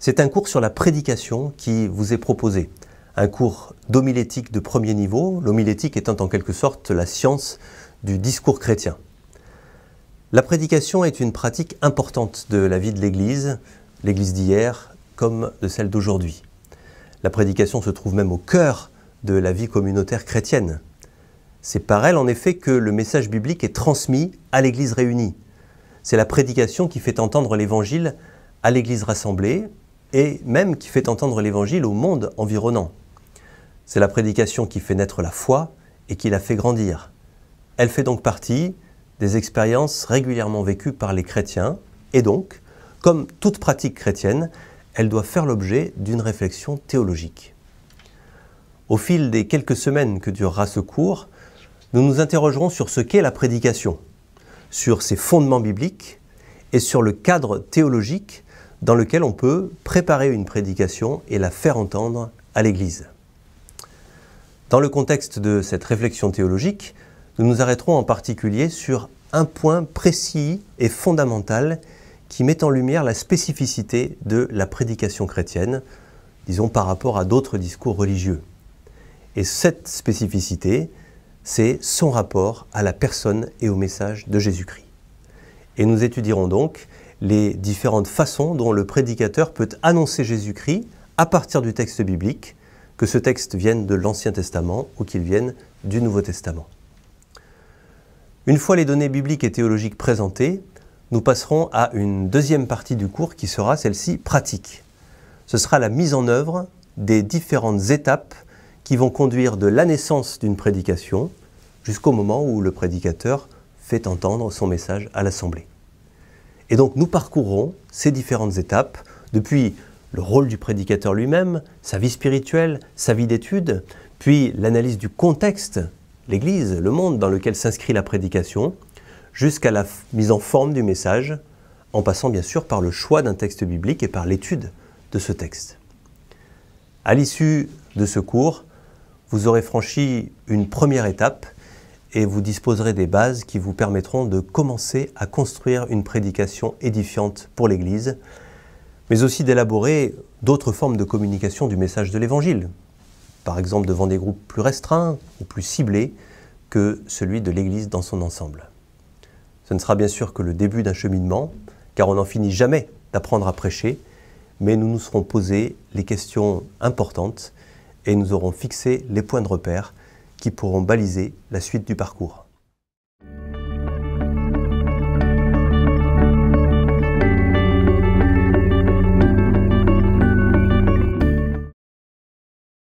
C'est un cours sur la prédication qui vous est proposé. Un cours d'homilétique de premier niveau, l'homilétique étant en quelque sorte la science du discours chrétien. La prédication est une pratique importante de la vie de l'Église d'hier comme de celle d'aujourd'hui. La prédication se trouve même au cœur de la vie communautaire chrétienne. C'est par elle en effet que le message biblique est transmis à l'Église réunie. C'est la prédication qui fait entendre l'Évangile à l'Église rassemblée et même qui fait entendre l'Évangile au monde environnant. C'est la prédication qui fait naître la foi et qui la fait grandir. Elle fait donc partie des expériences régulièrement vécues par les chrétiens et donc, comme toute pratique chrétienne, elle doit faire l'objet d'une réflexion théologique. Au fil des quelques semaines que durera ce cours, nous nous interrogerons sur ce qu'est la prédication, sur ses fondements bibliques et sur le cadre théologique dans lequel on peut préparer une prédication et la faire entendre à l'Église. Dans le contexte de cette réflexion théologique, nous nous arrêterons en particulier sur un point précis et fondamental qui met en lumière la spécificité de la prédication chrétienne, disons par rapport à d'autres discours religieux. Et cette spécificité, c'est son rapport à la personne et au message de Jésus-Christ. Et nous étudierons donc les différentes façons dont le prédicateur peut annoncer Jésus-Christ à partir du texte biblique, que ce texte vienne de l'Ancien Testament ou qu'il vienne du Nouveau Testament. Une fois les données bibliques et théologiques présentées, nous passerons à une deuxième partie du cours qui sera celle-ci pratique. Ce sera la mise en œuvre des différentes étapes qui vont conduire de la naissance d'une prédication jusqu'au moment où le prédicateur fait entendre son message à l'assemblée. Et donc nous parcourrons ces différentes étapes depuis le rôle du prédicateur lui-même, sa vie spirituelle, sa vie d'étude, puis l'analyse du contexte, l'Église, le monde dans lequel s'inscrit la prédication, jusqu'à la mise en forme du message, en passant bien sûr par le choix d'un texte biblique et par l'étude de ce texte. À l'issue de ce cours, vous aurez franchi une première étape et vous disposerez des bases qui vous permettront de commencer à construire une prédication édifiante pour l'Église, mais aussi d'élaborer d'autres formes de communication du message de l'Évangile, par exemple devant des groupes plus restreints ou plus ciblés que celui de l'Église dans son ensemble. Ce ne sera bien sûr que le début d'un cheminement, car on n'en finit jamais d'apprendre à prêcher, mais nous nous serons posés les questions importantes et nous aurons fixé les points de repère qui pourront baliser la suite du parcours.